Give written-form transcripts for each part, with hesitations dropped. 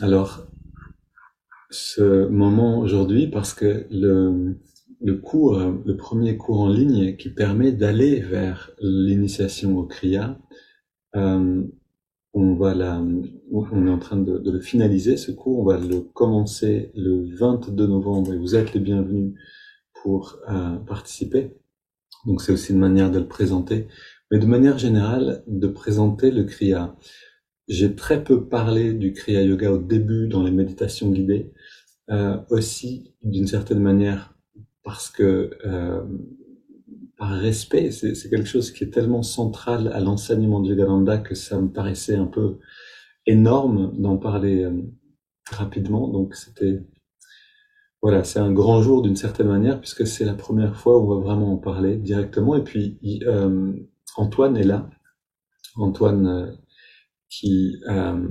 Alors, ce moment aujourd'hui, parce que le cours, le premier cours en ligne qui permet d'aller vers l'initiation au Kriya, euh, on est en train de le finaliser, ce cours. On va le commencer le 22 novembre et vous êtes les bienvenus pour participer. Donc c'est aussi une manière de le présenter. Mais de manière générale, de présenter le Kriya. J'ai très peu parlé du Kriya Yoga au début dans les méditations guidées, aussi d'une certaine manière parce que par respect, c'est quelque chose qui est tellement central à l'enseignement de Yogananda que ça me paraissait un peu énorme d'en parler rapidement. Donc voilà, c'est un grand jour d'une certaine manière puisque c'est la première fois où on va vraiment en parler directement. Et puis Antoine est là, Antoine qui euh,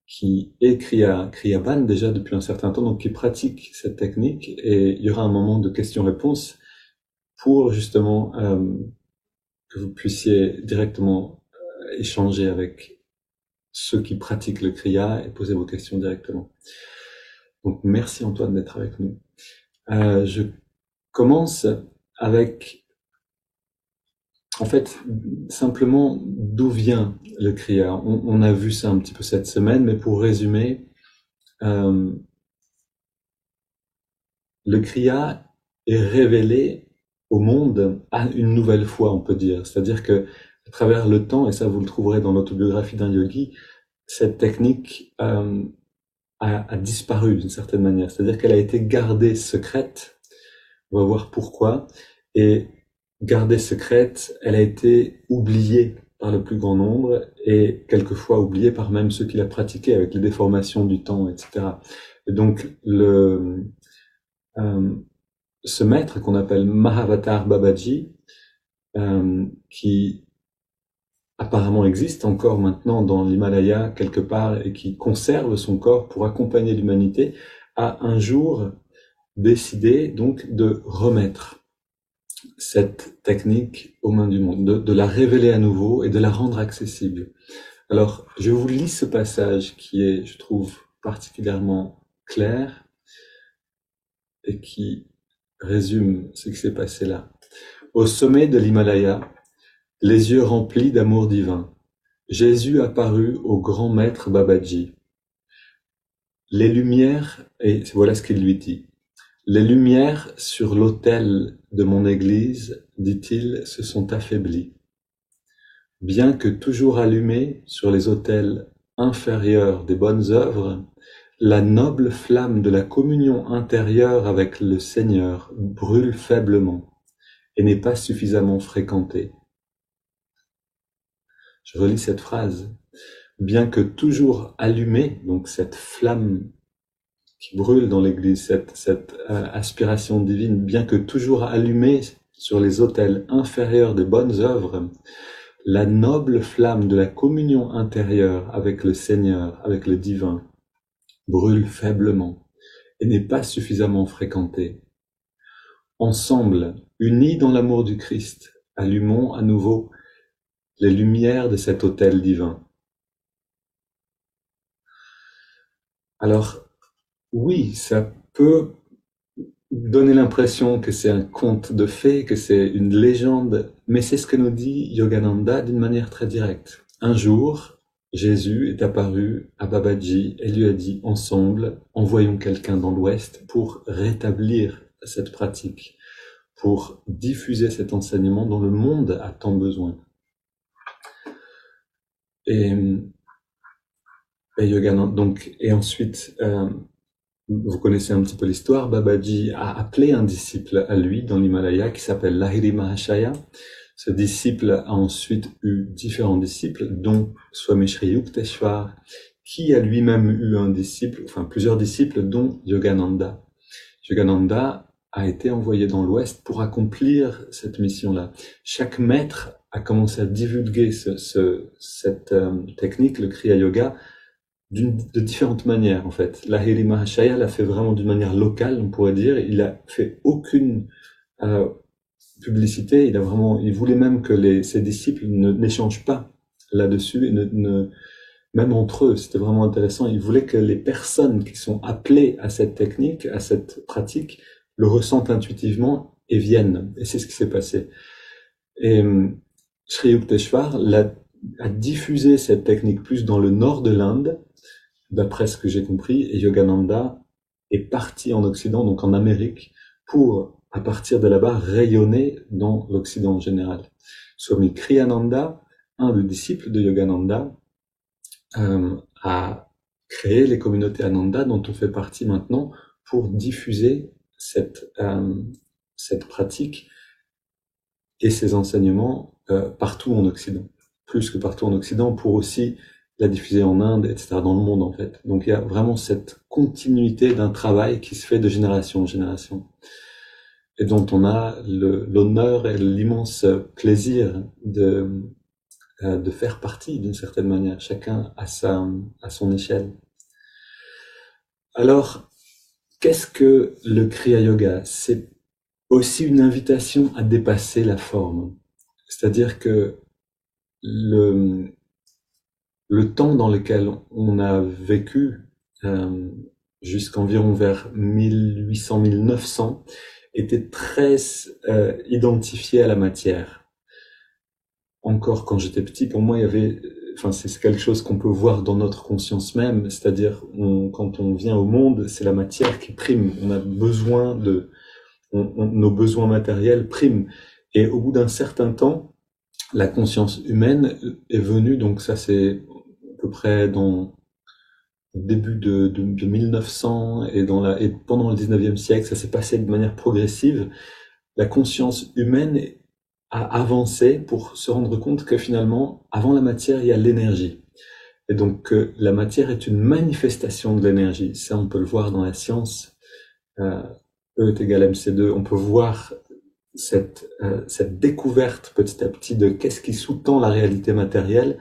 qui est Kriyaban déjà depuis un certain temps, donc qui pratique cette technique. Et il y aura un moment de questions-réponses pour justement que vous puissiez directement échanger avec ceux qui pratiquent le Kriya et poser vos questions directement. Donc merci Antoine d'être avec nous. Je commence avec, en fait, simplement d'où vient le Kriya. On a vu ça un petit peu cette semaine, mais pour résumer, euh, le Kriya est révélé au monde à une nouvelle fois, on peut dire. C'est-à-dire que à travers le temps, et ça vous le trouverez dans l'autobiographie d'un yogi, cette technique a disparu d'une certaine manière. C'est-à-dire qu'elle a été gardée secrète. On va voir pourquoi. Et gardée secrète, elle a été oubliée par le plus grand nombre et quelquefois oubliée par même ceux qui la pratiquaient avec les déformations du temps, etc. Et donc euh, ce maître qu'on appelle Mahavatar Babaji, qui apparemment existe encore maintenant dans l'Himalaya quelque part et qui conserve son corps pour accompagner l'humanité, a un jour décidé donc de remettre cette technique aux mains du monde, de la révéler à nouveau et de la rendre accessible. Alors, je vous lis ce passage qui est, je trouve, particulièrement clair et qui résume ce qui s'est passé là. Au sommet de l'Himalaya, les yeux remplis d'amour divin, Jésus apparut au grand maître Babaji. Les lumières, et voilà ce qu'il lui dit. Les lumières sur l'autel de mon église, dit-il, se sont affaiblies. Bien que toujours allumées sur les autels inférieurs des bonnes œuvres, la noble flamme de la communion intérieure avec le Seigneur brûle faiblement et n'est pas suffisamment fréquentée. Je relis cette phrase. Bien que toujours allumée, donc cette flamme qui brûle dans l'Église, cette aspiration divine, bien que toujours allumée sur les autels inférieurs des bonnes œuvres, la noble flamme de la communion intérieure avec le Seigneur, avec le divin, brûle faiblement et n'est pas suffisamment fréquentée. Ensemble, unis dans l'amour du Christ, allumons à nouveau les lumières de cet autel divin. Alors, oui, ça peut donner l'impression que c'est un conte de fées, que c'est une légende, mais c'est ce que nous dit Yogananda d'une manière très directe. Un jour, Jésus est apparu à Babaji et lui a dit ensemble, envoyons quelqu'un dans l'Ouest pour rétablir cette pratique, pour diffuser cet enseignement dont le monde a tant besoin. Et Yogananda, donc, et ensuite, vous connaissez un petit peu l'histoire, Babaji a appelé un disciple à lui dans l'Himalaya qui s'appelle Lahiri Mahashaya. Ce disciple a ensuite eu différents disciples, dont Swami Shri Yukteswar, qui a lui-même eu un disciple, enfin plusieurs disciples, dont Yogananda. Yogananda a été envoyé dans l'Ouest pour accomplir cette mission-là. Chaque maître a commencé à divulguer cette technique, le Kriya Yoga, de différentes manières en fait. Lahiri Mahashaya l'a fait vraiment d'une manière locale, on pourrait dire. Il a fait aucune publicité. Il voulait même que ses disciples n'échangent pas là-dessus et même entre eux, c'était vraiment intéressant. Ils voulaient que les personnes qui sont appelées à cette technique, à cette pratique, le ressentent intuitivement et viennent. Et c'est ce qui s'est passé. Et Sri Yukteswar a diffusé cette technique plus dans le nord de l'Inde, d'après ce que j'ai compris, et Yogananda est parti en Occident, donc en Amérique, pour, à partir de là-bas, rayonner dans l'Occident en général. Swami Kriyananda, un des disciples de Yogananda, a créé les communautés Ananda dont on fait partie maintenant pour diffuser cette pratique et ses enseignements partout en Occident. Plus que partout en Occident, pour aussi la diffuser en Inde, etc., dans le monde en fait. Donc il y a vraiment cette continuité d'un travail qui se fait de génération en génération et dont on a l'honneur et l'immense plaisir de faire partie d'une certaine manière, chacun à son échelle. Alors, qu'est-ce que le Kriya Yoga? C'est aussi une invitation à dépasser la forme. C'est-à-dire que le temps dans lequel on a vécu jusqu'environ vers 1800-1900 était très identifié à la matière. Encore quand j'étais petit, pour moi, il y avait, enfin, c'est quelque chose qu'on peut voir dans notre conscience même, c'est-à-dire quand on vient au monde, c'est la matière qui prime. On a besoin nos besoins matériels priment. Et au bout d'un certain temps, la conscience humaine est venue, donc ça c'est à peu près dans le début de 1900 et pendant le 19e siècle, ça s'est passé de manière progressive. La conscience humaine a avancé pour se rendre compte que finalement, avant la matière, il y a l'énergie. Et donc, la matière est une manifestation de l'énergie. Ça, on peut le voir dans la science. E est égal mc2. On peut voir cette découverte petit à petit de qu'est-ce qui sous-tend la réalité matérielle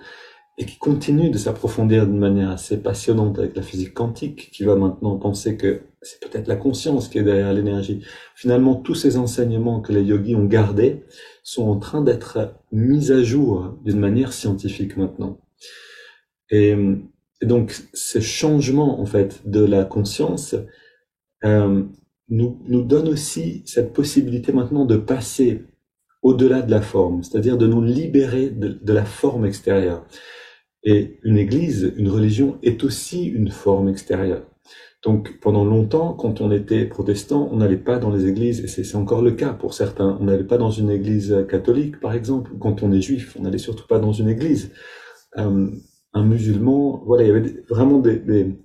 et qui continue de s'approfondir d'une manière assez passionnante avec la physique quantique, qui va maintenant penser que c'est peut-être la conscience qui est derrière l'énergie. Finalement, tous ces enseignements que les yogis ont gardés sont en train d'être mis à jour d'une manière scientifique maintenant. Et donc, ce changement, en fait, de la conscience nous donne aussi cette possibilité maintenant de passer au-delà de la forme, c'est-à-dire de nous libérer de la forme extérieure. Et une église, une religion est aussi une forme extérieure. Donc pendant longtemps, quand on était protestant, on n'allait pas dans les églises, et c'est encore le cas pour certains. On n'allait pas dans une église catholique, par exemple. Quand on est juif, on n'allait surtout pas dans une église. Un musulman, voilà, il y avait vraiment des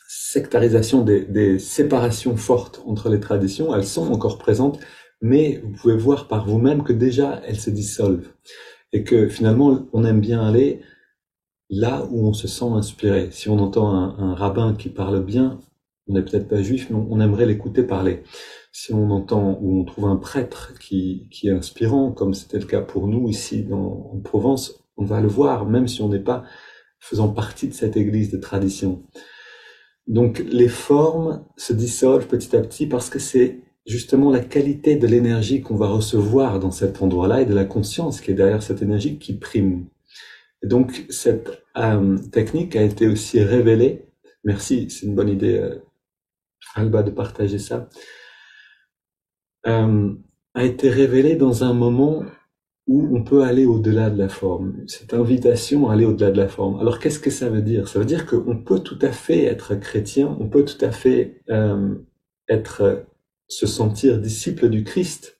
sectarisations, des séparations fortes entre les traditions. Elles sont encore présentes, mais vous pouvez voir par vous-même que déjà elles se dissolvent. Et que finalement, on aime bien aller là où on se sent inspiré. Si on entend un rabbin qui parle bien, on n'est peut-être pas juif, mais on aimerait l'écouter parler. Si on entend ou on trouve un prêtre qui est inspirant, comme c'était le cas pour nous ici en Provence, on va le voir, même si on n'est pas faisant partie de cette église de tradition. Donc les formes se dissolvent petit à petit parce que c'est justement la qualité de l'énergie qu'on va recevoir dans cet endroit-là et de la conscience qui est derrière cette énergie qui prime. Et donc cette technique a été aussi révélée. Merci, c'est une bonne idée, Alba, de partager ça. A été révélée dans un moment où on peut aller au-delà de la forme. Cette invitation à aller au-delà de la forme. Alors qu'est-ce que ça veut dire? Ça veut dire qu'on peut tout à fait être chrétien, on peut tout à fait se sentir disciple du Christ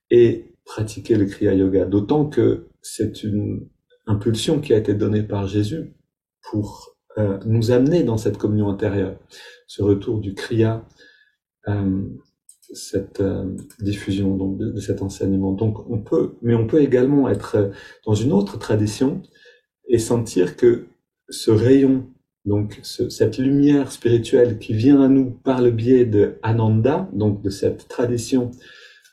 et pratiquer le Kriya Yoga. D'autant que c'est une impulsion qui a été donnée par Jésus pour nous amener dans cette communion intérieure. Ce retour du Kriya, cette diffusion donc de cet enseignement. Donc on peut également être dans une autre tradition et sentir que ce rayon, donc cette lumière spirituelle qui vient à nous par le biais de Ananda, donc de cette tradition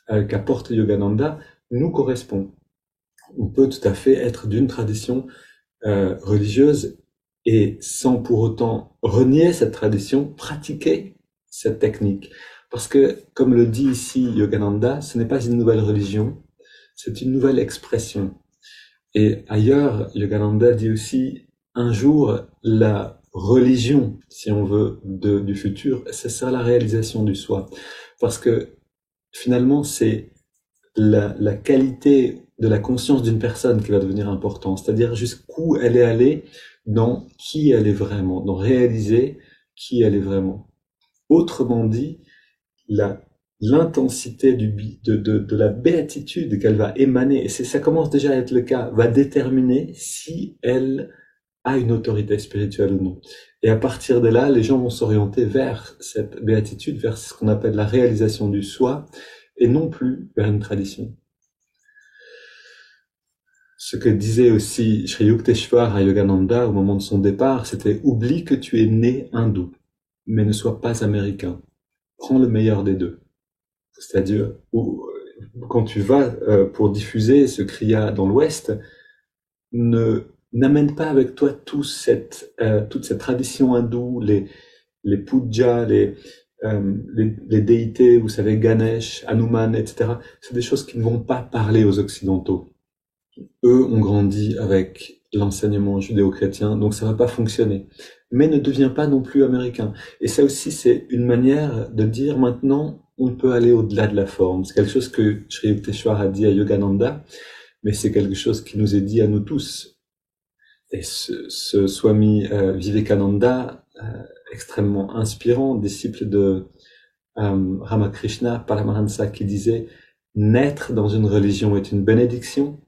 qu'apporte Yogananda, nous correspond. On peut tout à fait être d'une tradition religieuse et sans pour autant renier cette tradition, pratiquer cette technique. Parce que, comme le dit ici Yogananda, ce n'est pas une nouvelle religion, c'est une nouvelle expression. Et ailleurs, Yogananda dit aussi, un jour, la religion, si on veut, du futur, c'est ça la réalisation du soi. Parce que finalement, c'est la qualité de la conscience d'une personne qui va devenir importante, c'est-à-dire jusqu'où elle est allée dans qui elle est vraiment, dans réaliser qui elle est vraiment. Autrement dit, la l'intensité de la béatitude qu'elle va émaner, et ça commence déjà à être le cas, va déterminer si elle a une autorité spirituelle ou non. Et à partir de là, les gens vont s'orienter vers cette béatitude, vers ce qu'on appelle la réalisation du soi, et non plus vers une tradition. Ce que disait aussi Sri Yukteswar à Yogananda au moment de son départ, c'était « Oublie que tu es né hindou, mais ne sois pas américain. Prends le meilleur des deux. » C'est-à-dire, quand tu vas pour diffuser ce kriya dans l'Ouest, n'amène pas avec toi toute cette tradition hindoue, les pujas, les déités, vous savez, Ganesh, Hanuman, etc. C'est des choses qui ne vont pas parler aux Occidentaux. Eux ont grandi avec l'enseignement judéo-chrétien, donc ça va pas fonctionner. Mais ne deviens pas non plus américain. Et ça aussi, c'est une manière de dire maintenant, on peut aller au-delà de la forme. C'est quelque chose que Sri Yukteswar a dit à Yogananda, mais c'est quelque chose qui nous est dit à nous tous. Et ce Swami Vivekananda, extrêmement inspirant, disciple de Ramakrishna Paramahansa, qui disait « Naître dans une religion est une bénédiction,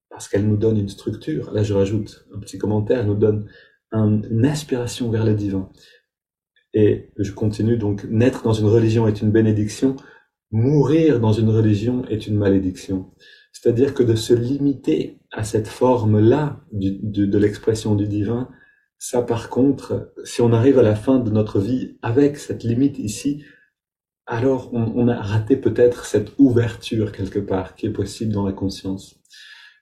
parce qu'elle nous donne une structure. » Là, je rajoute un petit commentaire, elle nous donne une aspiration vers le divin. Et je continue, donc, naître dans une religion est une bénédiction, mourir dans une religion est une malédiction. C'est-à-dire que de se limiter à cette forme-là de l'expression du divin, ça par contre, si on arrive à la fin de notre vie avec cette limite ici, alors on a raté peut-être cette ouverture quelque part qui est possible dans la conscience.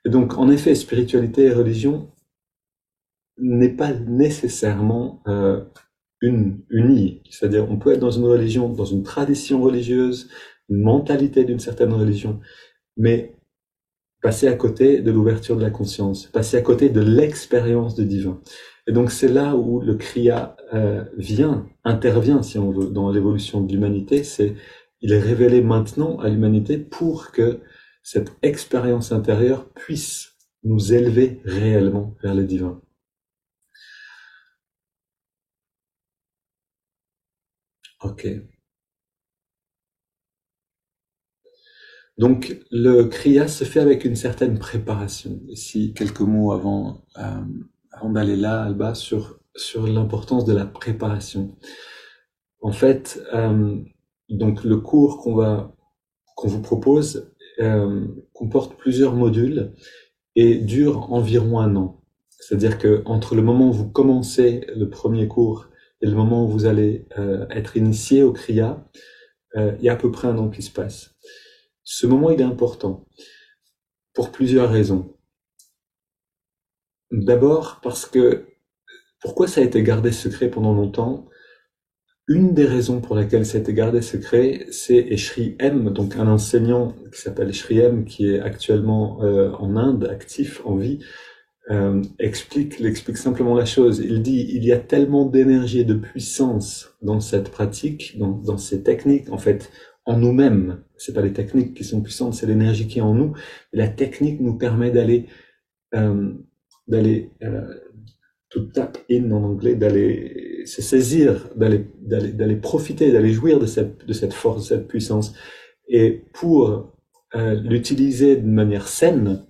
Et donc, en effet, spiritualité et religion n'est pas nécessairement unie. C'est-à-dire, on peut être dans une religion, dans une tradition religieuse, une mentalité d'une certaine religion, mais passer à côté de l'ouverture de la conscience, passer à côté de l'expérience du divin. Et donc, c'est là où le Kriya intervient, si on veut, dans l'évolution de l'humanité. Il est révélé maintenant à l'humanité pour que cette expérience intérieure puisse nous élever réellement vers le divin. Ok. Donc, le Kriya se fait avec une certaine préparation. Ici, quelques mots avant d'aller là, Alba, sur l'importance de la préparation. En fait, donc le cours qu'on vous propose comporte plusieurs modules et dure environ 1 an. C'est-à-dire que entre le moment où vous commencez le premier cours et le moment où vous allez être initié au Kriya, il y a à peu près 1 an qui se passe. Ce moment, il est important pour plusieurs raisons. D'abord parce que pourquoi ça a été gardé secret pendant longtemps? Une des raisons pour laquelle ça a été gardé secret, c'est Shri M, donc un enseignant qui s'appelle Shri M, qui est actuellement en Inde, actif, en vie, explique simplement la chose. Il dit, il y a tellement d'énergie et de puissance dans cette pratique, dans ces techniques, en fait, en nous-mêmes. C'est pas les techniques qui sont puissantes, c'est l'énergie qui est en nous. La technique nous permet d'aller to tap in en anglais, d'aller se saisir, d'aller profiter, d'aller jouir de cette force, de cette puissance. Et pour l'utiliser d'une manière saine,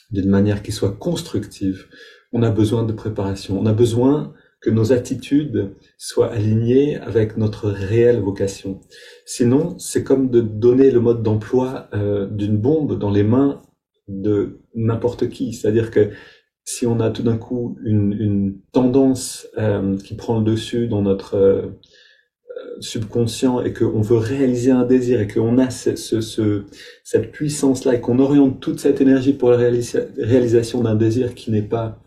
d'une manière qui soit constructive, on a besoin de préparation. On a besoin que nos attitudes soient alignées avec notre réelle vocation. Sinon, c'est comme de donner le mode d'emploi d'une bombe dans les mains de n'importe qui. C'est-à-dire que si on a tout d'un coup une tendance qui prend le dessus dans notre subconscient et qu'on veut réaliser un désir et qu'on a cette puissance-là et qu'on oriente toute cette énergie pour la réalisation d'un désir qui n'est pas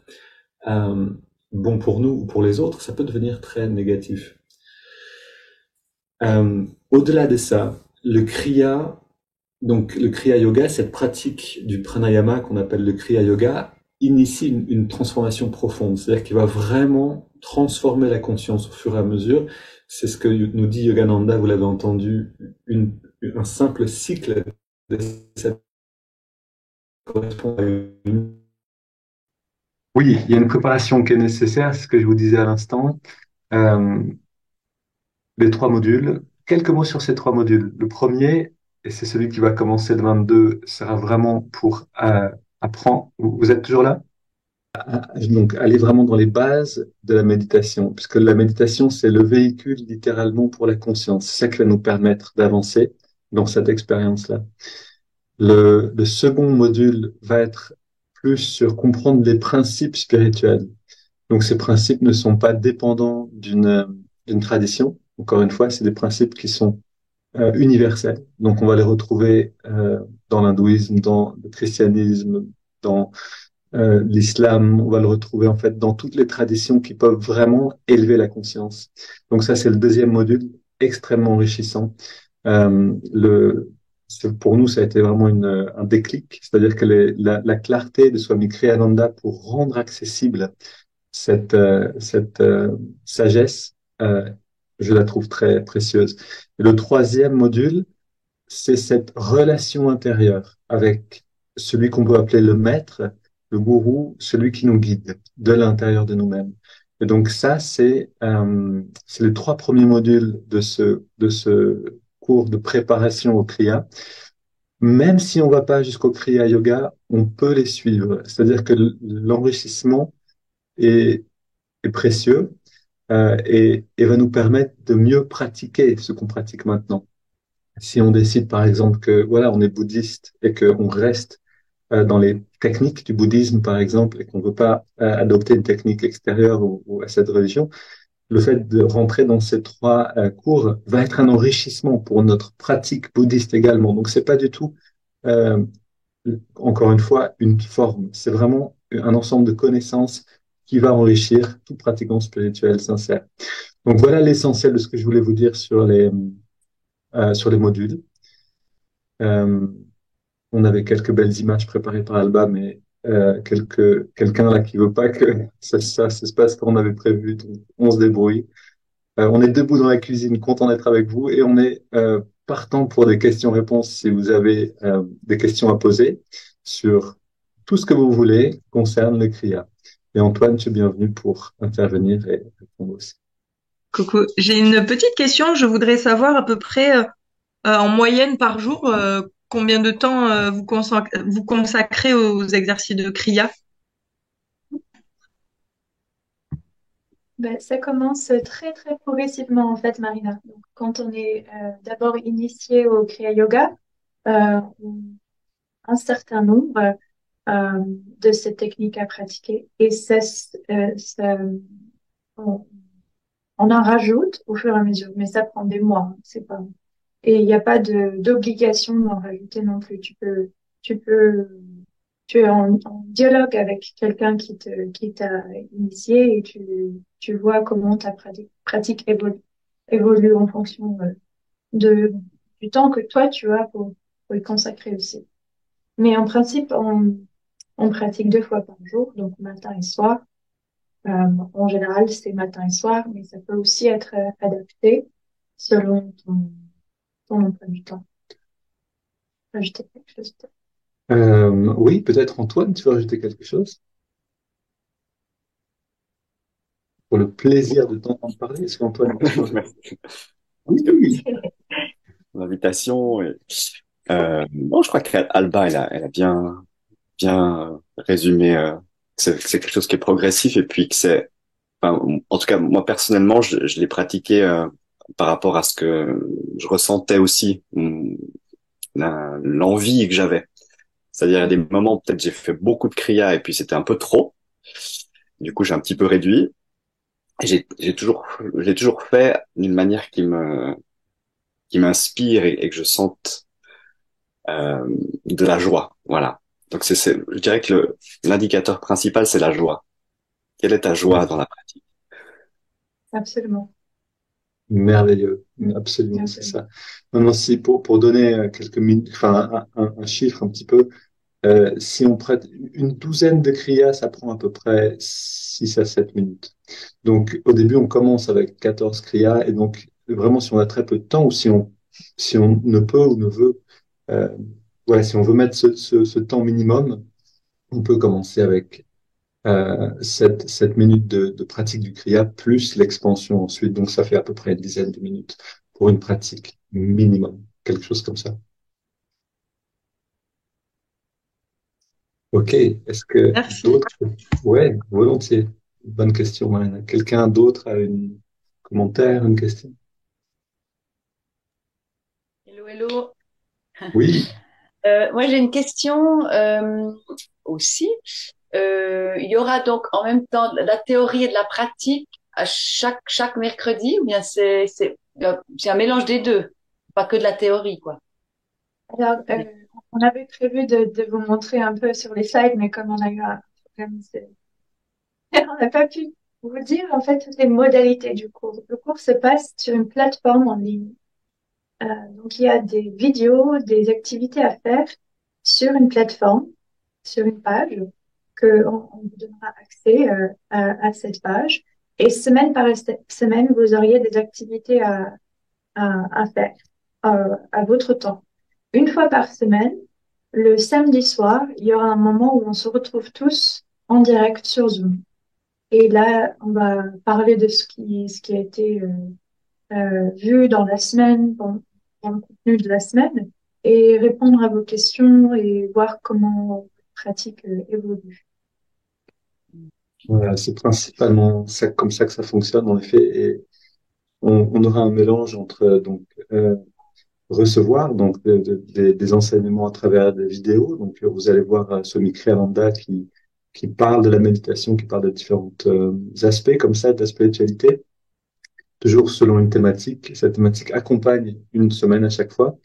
bon pour nous ou pour les autres, ça peut devenir très négatif. Au-delà de ça, le Kriya Yoga, cette pratique du pranayama qu'on appelle le Kriya Yoga, initie une transformation profonde. C'est-à-dire qu'il va vraiment transformer la conscience au fur et à mesure. C'est ce que nous dit Yogananda, vous l'avez entendu, un simple cycle de cette correspond à une... Oui, il y a une préparation qui est nécessaire, c'est ce que je vous disais à l'instant. Euh, les trois modules. Quelques mots sur ces trois modules. Le premier, et c'est celui qui va commencer le 22, sera vraiment pour apprendre. Vous êtes toujours là? Donc, aller vraiment dans les bases de la méditation, puisque la méditation, c'est le véhicule littéralement pour la conscience. C'est ça qui va nous permettre d'avancer dans cette expérience-là. Le second module va être plus sur comprendre les principes spirituels. Donc, ces principes ne sont pas dépendants d'une tradition. Encore une fois, c'est des principes qui sont universels. Donc, on va les retrouver dans l'hindouisme, dans le christianisme, dans l'islam, on va le retrouver en fait dans toutes les traditions qui peuvent vraiment élever la conscience. Donc ça, c'est le deuxième module, extrêmement enrichissant. Pour nous, ça a été vraiment un déclic, c'est-à-dire que la clarté de Swami Kriyananda pour rendre accessible cette sagesse, je la trouve très précieuse. Et le troisième module, c'est cette relation intérieure avec celui qu'on peut appeler le maître, le gourou, celui qui nous guide de l'intérieur de nous-mêmes. Et donc ça, c'est les trois premiers modules de ce cours de préparation au Kriya. Même si on va pas jusqu'au Kriya Yoga, on peut les suivre. C'est-à-dire que l'enrichissement est, est précieux et va nous permettre de mieux pratiquer ce qu'on pratique maintenant. Si on décide par exemple que voilà, on est bouddhiste et qu'on reste dans les techniques du bouddhisme par exemple et qu'on ne veut pas adopter une technique extérieure ou à cette religion, le fait de rentrer dans ces trois cours va être un enrichissement pour notre pratique bouddhiste également. Donc c'est pas du tout euh, encore une fois une forme, c'est vraiment un ensemble de connaissances qui va enrichir tout pratiquant spirituel sincère. Donc voilà l'essentiel de ce que je voulais vous dire sur les modules. Euh, on avait quelques belles images préparées par Alba, mais quelqu'un là qui veut pas que ça se passe comme on avait prévu, donc on se débrouille. On est debout dans la cuisine, content d'être avec vous, et on est partant pour des questions-réponses si vous avez des questions à poser sur tout ce que vous voulez qui concerne le CRIA. Et Antoine, tu es bienvenu pour intervenir et répondre aussi. Coucou, j'ai une petite question. Je voudrais savoir à peu près en moyenne par jour combien de temps vous consacrez aux exercices de Kriya. Ben, ça commence très très progressivement en fait, Marina. Donc, quand on est d'abord initié au Kriya Yoga, on a un certain nombre de ces techniques à pratiquer et on, on en rajoute au fur et à mesure, mais ça prend des mois, hein, c'est pas. Et il n'y a pas d'obligation d'en rajouter non plus. Tu peux, tu es en dialogue avec quelqu'un qui t'a initié et tu vois comment ta pratique évolue en fonction du temps que toi tu as pour y consacrer aussi. Mais en principe, on pratique 2 fois par jour, donc matin et soir. En général, c'est matin et soir, mais ça peut aussi être adapté selon ton emploi du temps. Ajouter quelque chose. Oui, peut-être Antoine, tu veux rajouter quelque chose pour le plaisir de t'entendre parler. Est-ce qu'Antoine veut rajouter? Merci Oui. pour l'invitation. Bon, je crois qu'Alba, elle a bien résumé que c'est quelque chose qui est progressif et puis que c'est, enfin, en tout cas, moi personnellement, je l'ai pratiqué par rapport à ce que je ressentais aussi, l'envie que j'avais. C'est-à-dire, il y a des moments, peut-être, j'ai fait beaucoup de kriya et puis c'était un peu trop. Du coup, j'ai un petit peu réduit. Et j'ai toujours fait d'une manière qui m'inspire et que je sente euh, de la joie. Voilà. Donc je dirais que l'indicateur principal, c'est la joie. Quelle est ta joie dans la pratique? Absolument. Merveilleux, absolument, c'est Absolument. ça. Non, non, si pour donner quelques minutes, enfin un chiffre un petit peu, Si on prête une douzaine de kriyas, ça prend à peu près 6 à 7 minutes. Donc, au début, on commence avec 14 kriyas, et donc, vraiment, si on a très peu de temps, ou si on ne peut ou ne veut, euh, ouais, si on veut mettre ce temps minimum, on peut commencer avec 7 minutes de pratique du kriya, plus l'expansion ensuite. Donc, ça fait à peu près une dizaine de minutes pour une pratique minimum, quelque chose comme ça. Ok, est-ce que Merci. d'autres... Ouais, volontiers. Bonne question, Marina. Quelqu'un d'autre a un commentaire, une question? Hello, hello. Oui, Moi, j'ai une question aussi. Il y aura donc en même temps de la théorie et de la pratique à chaque mercredi, ou bien c'est un mélange des deux, pas que de la théorie, quoi. Alors, on avait prévu de vous montrer un peu sur les slides, mais comme on a eu un problème, on n'a pas pu vous dire en fait toutes les modalités du cours. Le cours se passe sur une plateforme en ligne. Donc, il y a des vidéos, des activités à faire sur une plateforme, sur une page, on vous donnera accès à cette page. Et semaine par semaine, vous auriez des activités à faire à votre temps. Une fois par semaine, le samedi soir, il y aura un moment où on se retrouve tous en direct sur Zoom. Et là, on va parler de ce qui a été vu dans la semaine, dans le contenu de la semaine, et répondre à vos questions et voir comment votre pratique évolue. voilà, c'est principalement ça, comme ça que ça fonctionne, en effet. Et on aura un mélange entre recevoir des enseignements à travers des vidéos. Donc, vous allez voir Swami Kriyananda qui parle de la méditation, qui parle de différents aspects comme ça de la spiritualité, toujours selon une thématique. Cette thématique accompagne une semaine à chaque fois.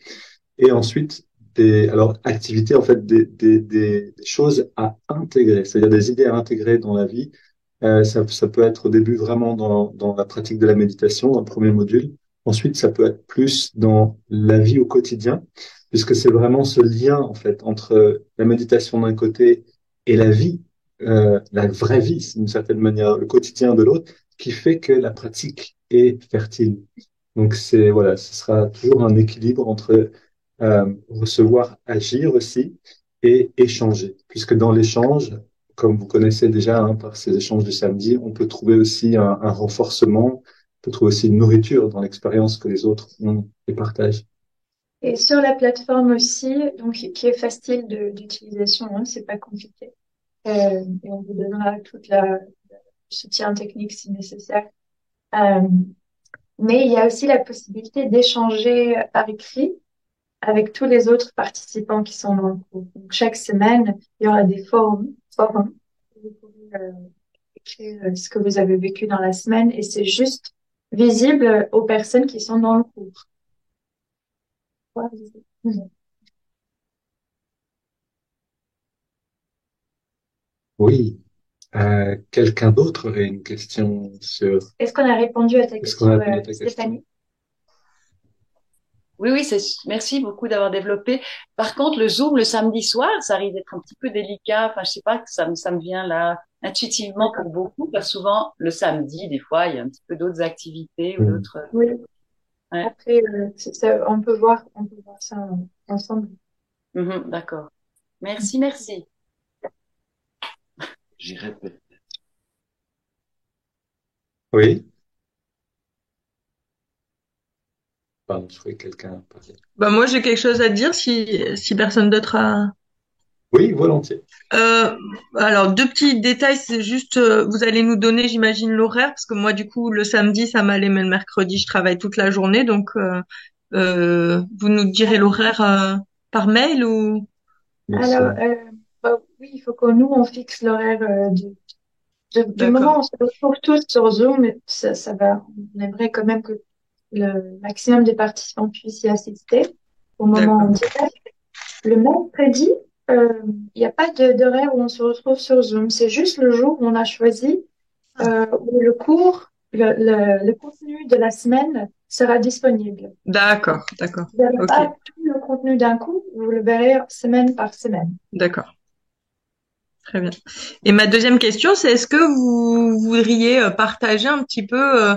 Et ensuite, alors, activités, en fait, des choses à intégrer, c'est-à-dire des idées à intégrer dans la vie. Ça peut être au début vraiment dans la pratique de la méditation, dans le premier module. Ensuite, ça peut être plus dans la vie au quotidien, puisque c'est vraiment ce lien, en fait, entre la méditation d'un côté et la vie, la vraie vie, d'une certaine manière, le quotidien de l'autre, qui fait que la pratique est fertile. Donc, voilà, ce sera toujours un équilibre entre recevoir, agir aussi et échanger. Puisque dans l'échange, comme vous connaissez déjà hein, par ces échanges du samedi, on peut trouver aussi un renforcement, on peut trouver aussi une nourriture dans l'expérience que les autres ont et partagent. Et sur la plateforme aussi, donc qui est facile d'utilisation, hein, c'est pas compliqué. Et on vous donnera le soutien technique si nécessaire. Euh, mais il y a aussi la possibilité d'échanger par écrit avec tous les autres participants qui sont dans le cours. Donc, chaque semaine, il y aura des forums. Vous pouvez écrire ce que vous avez vécu dans la semaine et c'est juste visible aux personnes qui sont dans le cours. Ouais. Oui. Quelqu'un d'autre aurait une question sur... Est-ce qu'on a répondu à ta Est-ce qu'on a question, répondu à ta question? Stéphanie? Oui, oui, merci beaucoup d'avoir développé. Par contre, le Zoom le samedi soir, ça risque d'être un petit peu délicat. Enfin, je sais pas, ça me vient là intuitivement pour beaucoup, parce que souvent le samedi, des fois, il y a un petit peu d'autres activités ou Hmm. d'autres. Oui. Ouais. Après, on peut voir ça ensemble. D'accord. Merci, merci. J'y répète. Oui. Pardon, je croyais que quelqu'un parlait. Bah moi j'ai quelque chose à dire si personne d'autre a. Oui, volontiers. Euh, alors deux petits détails, c'est juste vous allez nous donner j'imagine l'horaire parce que moi du coup le samedi ça m'allait mais le mercredi je travaille toute la journée donc vous nous direz l'horaire par mail ou. Bien Alors, sûr. bah, oui, il faut que nous, on fixe l'horaire du moment où D'accord, on se retrouve tous sur Zoom, ça va. On aimerait quand même que le maximum des participants puissent y assister au moment où d'accord. on dirait. Le mercredi, il n'y a pas d'horaire où on se retrouve sur Zoom. C'est juste le jour où on a choisi où le cours, le contenu de la semaine sera disponible. D'accord. Vous n'avez Ok, pas tout le contenu d'un coup, vous le verrez semaine par semaine. d'accord. Très bien. Et ma deuxième question, c'est est-ce que vous voudriez partager un petit peu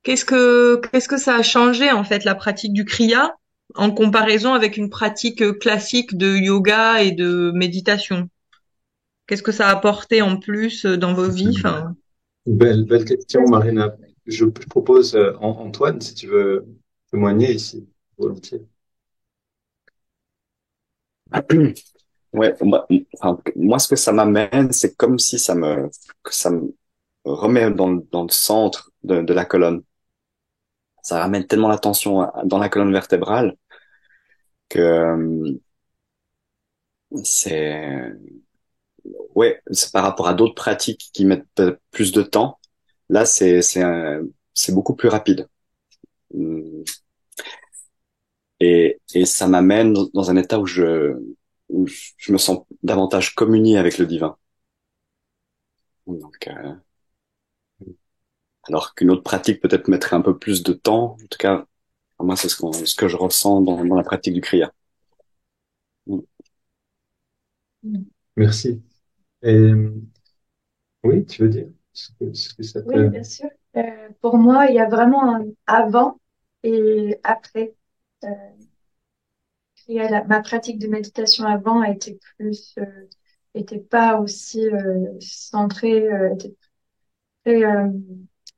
qu'est-ce que ça a changé en fait la pratique du kriya en comparaison avec une pratique classique de yoga et de méditation? Qu'est-ce que ça a apporté en plus dans vos vies? Enfin, Belle question, Marina. Je propose, Antoine, si tu veux témoigner ici, volontiers. Ouais, moi, ce que ça m'amène, c'est comme si que ça me remet dans le centre de la colonne. Ça ramène tellement l'attention dans la colonne vertébrale que c'est, c'est par rapport à d'autres pratiques qui mettent plus de temps. Là, c'est beaucoup plus rapide. Hum, et ça m'amène dans un état où je me sens davantage communié avec le divin. Donc, alors qu'une autre pratique peut-être mettrait un peu plus de temps. En tout cas, moi, c'est ce que je ressens dans la pratique du kriya. Merci. Et, oui, tu veux dire ce que ça Oui, te... bien sûr. Pour moi, il y a vraiment un avant et après. Euh, ma pratique de méditation avant était pas aussi centrée, était très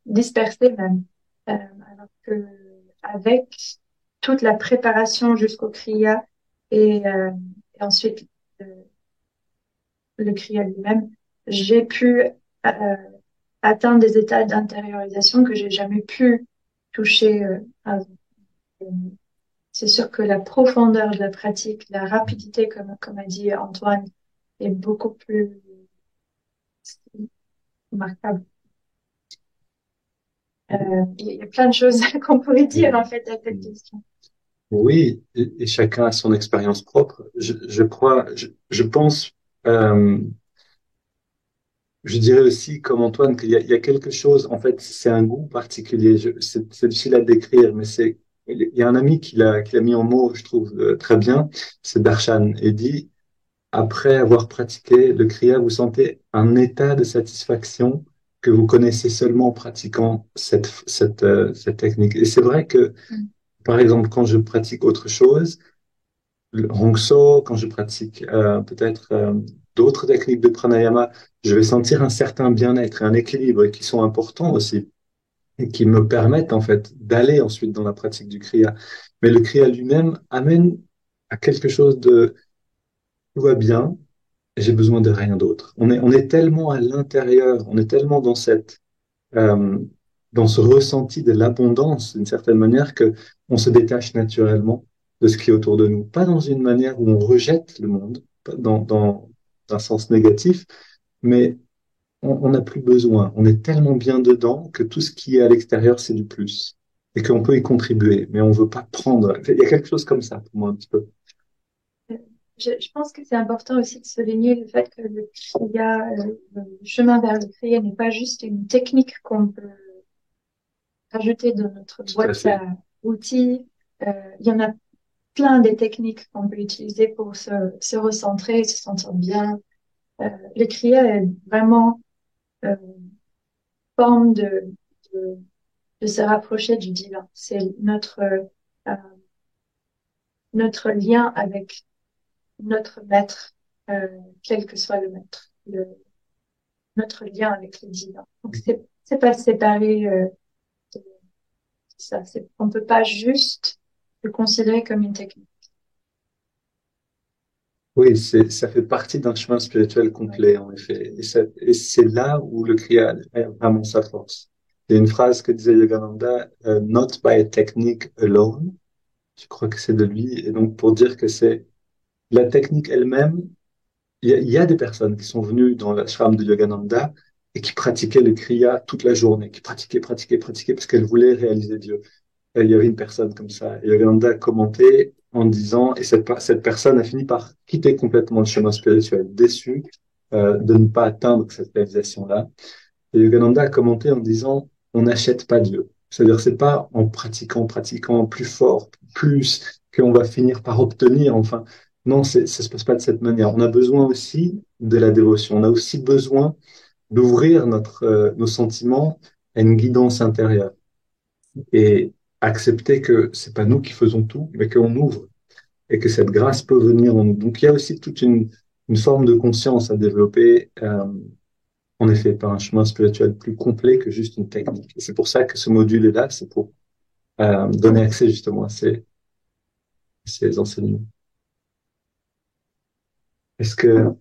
dispersée même. Alors que avec toute la préparation jusqu'au kriya et ensuite euh, le kriya lui-même, j'ai pu atteindre des états d'intériorisation que j'ai jamais pu toucher avant. C'est sûr que la profondeur de la pratique, la rapidité, comme a dit Antoine, est beaucoup plus remarquable. Il y a plein de choses qu'on pourrait dire en fait à cette question. Oui, et chacun a son expérience propre. Je pense, je dirais aussi, comme Antoine, il y a quelque chose, en fait, c'est un goût particulier. C'est difficile à décrire, mais il y a un ami qui l'a mis en mots, je trouve, très bien. C'est Darshan. Et dit, après avoir pratiqué le kriya, vous sentez un état de satisfaction que vous connaissez seulement en pratiquant cette technique. Et c'est vrai que, par exemple, quand je pratique autre chose, le Hongso, quand je pratique peut-être d'autres techniques de pranayama, je vais sentir un certain bien-être et un équilibre qui sont importants aussi et qui me permettent en fait d'aller ensuite dans la pratique du kriya. Mais le kriya lui-même amène à quelque chose de tout va bien, j'ai besoin de rien d'autre. On est tellement à l'intérieur, on est tellement euh, dans ce ressenti de l'abondance, d'une certaine manière, que on se détache naturellement de ce qui est autour de nous. Pas dans une manière où on rejette le monde, pas dans un sens négatif, mais on n'a plus besoin. On est tellement bien dedans que tout ce qui est à l'extérieur, c'est du plus. Et qu'on peut y contribuer, mais on veut pas prendre. Il y a quelque chose comme ça pour moi un petit peu. Je pense que c'est important aussi de souligner le fait que le kriya, le chemin vers le kriya n'est pas juste une technique qu'on peut rajouter dans notre Tout à boîte fait. à outils. Il y en a plein des techniques qu'on peut utiliser pour se recentrer, se sentir bien. Le kriya est vraiment euh, forme de, de se rapprocher du divin. C'est notre lien avec notre maître, quel que soit le maître, notre lien avec le divin. Donc c'est pas séparé de ça. On peut pas juste le considérer comme une technique. Oui, ça fait partie d'un chemin spirituel complet, en effet. Et c'est là où le kriya a vraiment sa force. Il y a une phrase que disait Yogananda, Not by a technique alone. Je crois que c'est de lui. Et donc, pour dire que c'est la technique elle-même, il y a des personnes qui sont venues dans l'ashram de Yogananda et qui pratiquaient le kriya toute la journée, qui pratiquaient parce qu'elles voulaient réaliser Dieu. Il y avait une personne comme ça. Et Yolanda a commenté en disant, et cette personne a fini par quitter complètement le chemin spirituel, déçue de ne pas atteindre cette réalisation-là. Et Yogananda a commenté en disant, on n'achète pas Dieu. C'est-à-dire, c'est pas en pratiquant plus fort, plus qu'on va finir par obtenir. Enfin, non, ça se passe pas de cette manière. On a besoin aussi de la dévotion. On a aussi besoin d'ouvrir nos sentiments à une guidance intérieure et accepter que c'est pas nous qui faisons tout, mais qu'on ouvre et que cette grâce peut venir en nous. Donc, il y a aussi toute une forme de conscience à développer. En effet, par un chemin spirituel plus complet que juste une technique. Et c'est pour ça que ce module est là, c'est pour donner accès justement à ces enseignements. Est-ce que,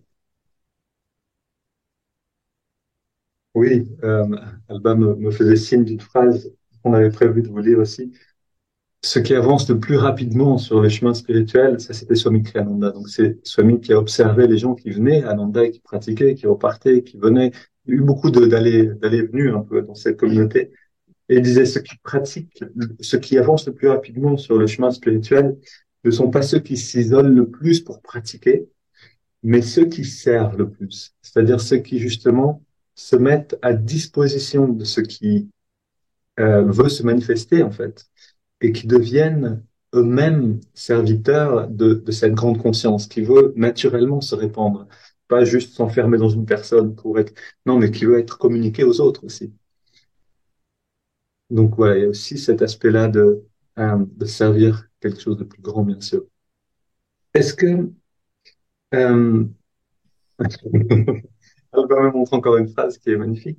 oui, Alba me faisait signe d'une phrase qu'on avait prévu de vous lire aussi. Ce qui avance le plus rapidement sur les chemins spirituels, ça c'était Swami Kriyananda. Donc c'est Swami qui a observé les gens qui venaient à Nanda et qui pratiquaient, qui repartaient, qui venaient. Il y a eu beaucoup d'aller et venus un peu dans cette communauté. Et il disait, ceux qui pratiquent, ceux qui avancent le plus rapidement sur le chemin spirituel, ne sont pas ceux qui s'isolent le plus pour pratiquer, mais ceux qui servent le plus. C'est-à-dire ceux qui, justement, se mettent à disposition de ce qui veut se manifester, en fait, et qui deviennent eux-mêmes serviteurs de cette grande conscience qui veut naturellement se répandre. Pas juste s'enfermer dans une personne pour être, non, mais qui veut être communiqué aux autres aussi. Donc voilà, il y a aussi cet aspect-là de servir quelque chose de plus grand, bien sûr. Est-ce que... Euh, Albert me montre encore une phrase qui est magnifique.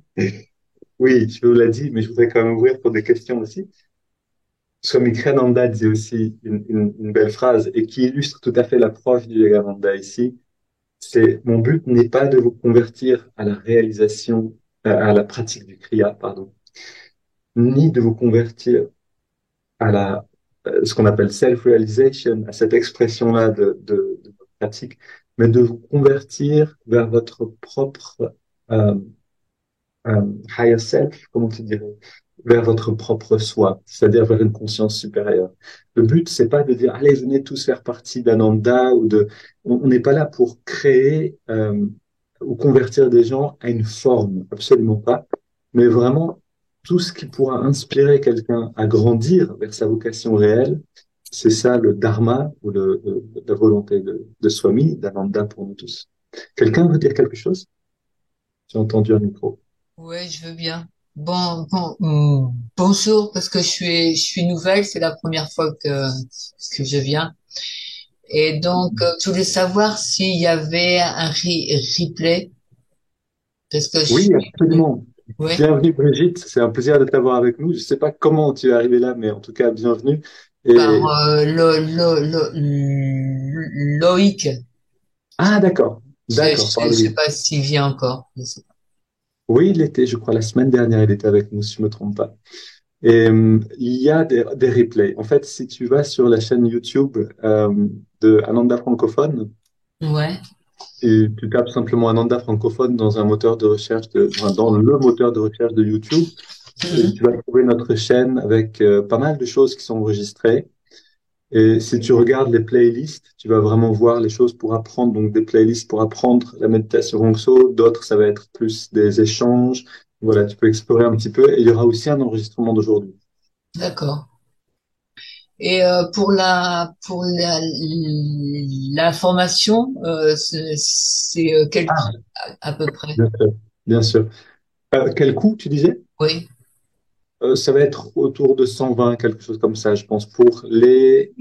Oui, je vous l'ai dit, mais je voudrais quand même ouvrir pour des questions aussi. Swami Kriyananda dit aussi une belle phrase et qui illustre tout à fait l'approche du Yogananda ici. C'est: mon but n'est pas de vous convertir à la réalisation, à la pratique du Kriya, pardon, ni de vous convertir à ce qu'on appelle self-realization, à cette expression-là de pratique, mais de vous convertir vers votre propre euh, higher self, comment tu dirais, vers votre propre soi, c'est-à-dire vers une conscience supérieure. Le but, c'est pas de dire, allez, venez tous faire partie d'Ananda ou de, on n'est pas là pour créer ou convertir des gens à une forme, absolument pas, mais vraiment tout ce qui pourra inspirer quelqu'un à grandir vers sa vocation réelle, c'est ça le dharma ou la volonté de Swami, d'Ananda pour nous tous. Quelqu'un veut dire quelque chose? J'ai entendu un micro. Ouais, je veux bien. Bonjour, parce que je suis nouvelle, c'est la première fois que je viens. Et donc, je voulais savoir s'il y avait un replay, parce que Oui, absolument. ouais, Bienvenue Brigitte, c'est un plaisir de t'avoir avec nous. Je ne sais pas comment tu es arrivée là, mais en tout cas, bienvenue. par Et Loïc. ah, d'accord, d'accord, Je sais pardon. pas s'il vient encore. Je sais pas. Oui, il était, je crois, la semaine dernière, il était avec nous, si je me trompe pas. Et il y a des replays. En fait, si tu vas sur la chaîne YouTube de Ananda francophone, Ouais. tu tapes simplement Ananda francophone dans un moteur de recherche enfin, dans le moteur de recherche de YouTube, et Mhm. tu vas trouver notre chaîne avec pas mal de choses qui sont enregistrées. Et si tu regardes les playlists, tu vas vraiment voir les choses pour apprendre. Donc, des playlists pour apprendre la méditation Rongso, d'autres, ça va être plus des échanges. Voilà, tu peux explorer un petit peu. Et il y aura aussi un enregistrement d'aujourd'hui. D'accord. Et pour la formation, c'est quel Ah, prix à peu près? bien sûr. Bien sûr. Quel coût, tu disais? Oui. Ça va être autour de 120, quelque chose comme ça, je pense, pour les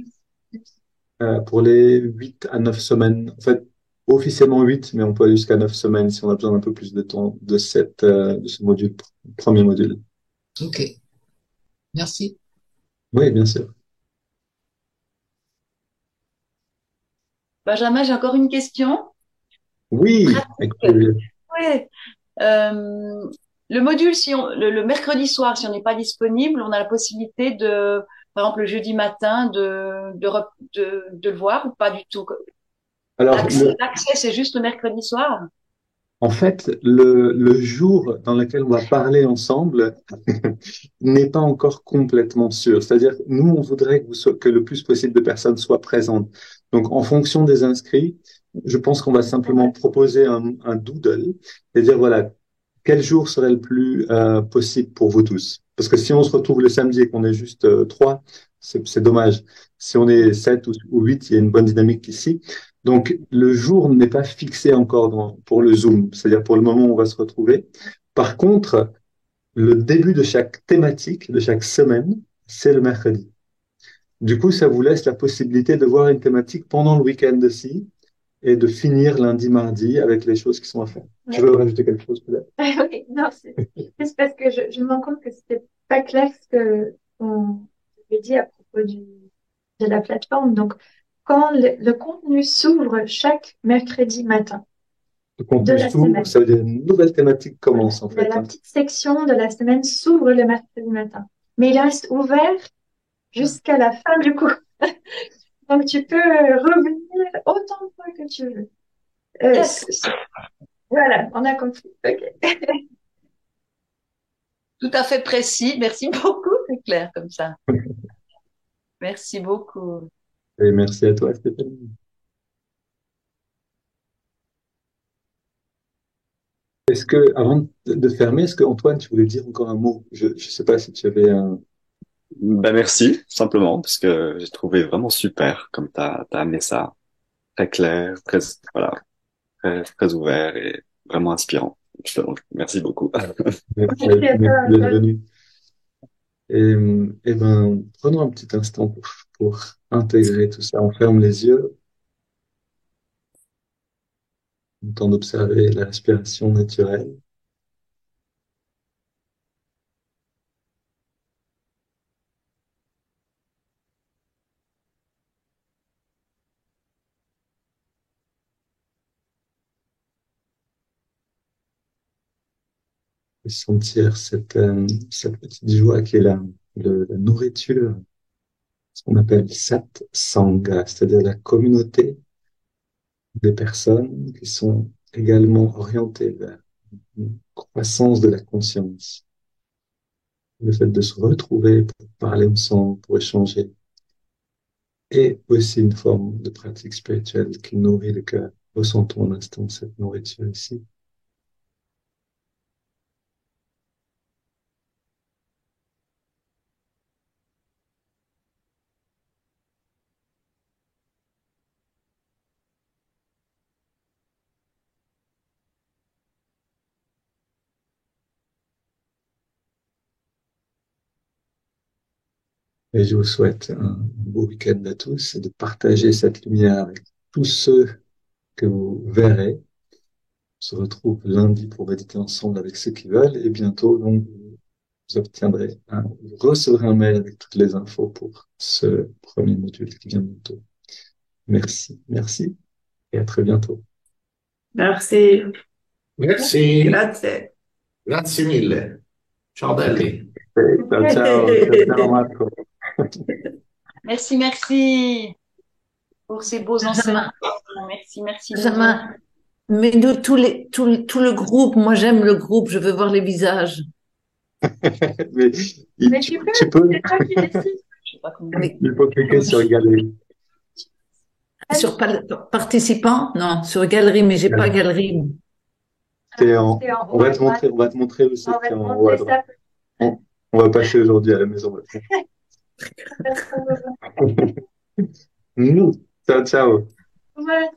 8 à 9 semaines. En fait, officiellement 8, mais on peut aller jusqu'à 9 semaines si on a besoin d'un peu plus de temps de ce module, premier module. Ok. Merci. Oui, bien sûr. Benjamin, j'ai encore une question. Oui, avec Pratique. plaisir. Ouais. Euh, le module, si le mercredi soir, si on n'est pas disponible, on a la possibilité de, par exemple, le jeudi matin, de le voir ou pas du tout. Alors, L'accès, c'est juste le mercredi soir. en fait, le jour dans lequel on va parler ensemble n'est pas encore complètement sûr. C'est-à-dire, nous, on voudrait que le plus possible de personnes soient présentes. Donc, en fonction des inscrits, je pense qu'on va simplement proposer un doodle et dire, voilà, quel jour serait le plus possible pour vous tous. Parce que si on se retrouve le samedi et qu'on est juste 3, c'est dommage. Si on est 7 ou 8, il y a une bonne dynamique ici. Donc, le jour n'est pas fixé encore pour le Zoom, c'est-à-dire pour le moment où on va se retrouver. Par contre, le début de chaque thématique, de chaque semaine, c'est le mercredi. Du coup, ça vous laisse la possibilité de voir une thématique pendant le week-end aussi et de finir lundi, mardi avec les choses qui sont à faire. Tu veux rajouter quelque chose peut-être? Oui, non, c'est juste parce que je me rends compte que c'était pas clair ce que on avait dit à propos de la plateforme. Donc, quand le contenu s'ouvre chaque mercredi matin Le de contenu la s'ouvre, semaine, ça veut dire une nouvelle thématique commence en fait. la petite section de la semaine s'ouvre le mercredi matin, mais il reste ouvert jusqu'à la fin du cours. Donc, tu peux revenir autant de fois que tu veux. Yes. Voilà, on a compris. Ok. Tout à fait précis. Merci beaucoup, c'est clair comme ça. Merci beaucoup. Et merci à toi, Stéphanie. Est-ce que, avant de fermer, est-ce que Antoine, tu voulais dire encore un mot? Je ne sais pas si tu avais un. Ben merci, simplement, parce que j'ai trouvé vraiment super comme t'as amené ça. Très clair, très, voilà, très ouvert et vraiment inspirant. Donc, merci beaucoup. Merci Merci à toi, d'être Antoine. venu. Et ben, prenons un petit instant pour intégrer tout ça. On ferme les yeux, on tente d'observer la respiration naturelle. Et sentir cette petite joie qui est la nourriture, ce qu'on appelle Sat Sangha, c'est-à-dire la communauté des personnes qui sont également orientées vers une croissance de la conscience. Le fait de se retrouver pour parler ensemble, pour échanger, et aussi une forme de pratique spirituelle qui nourrit le cœur. Ressentons un instant cette nourriture ici. Et je vous souhaite un beau week-end à tous et de partager cette lumière avec tous ceux que vous verrez. On se retrouve lundi pour méditer ensemble avec ceux qui veulent et bientôt, donc, vous recevrez un mail avec toutes les infos pour ce premier module qui vient bientôt. Merci, merci et à très bientôt. Merci. Merci, Grazie. grazie mille. Ciao belli. Ciao, ciao, ciao, ciao Marco. Merci, merci pour ces beaux enseignements. Merci, merci. Benjamin, mais nous, tout le groupe, moi j'aime le groupe, je veux voir les visages. Mais, Mais tu peux, c'est toi qui décides. Je sais pas comment. il faut cliquer sur galerie. Sur participants? Non, sur galerie, mais j'ai pas galerie. On va te montrer où c'est en haut à droite. On va passer aujourd'hui à la maison. Ciao, ciao. Voilà.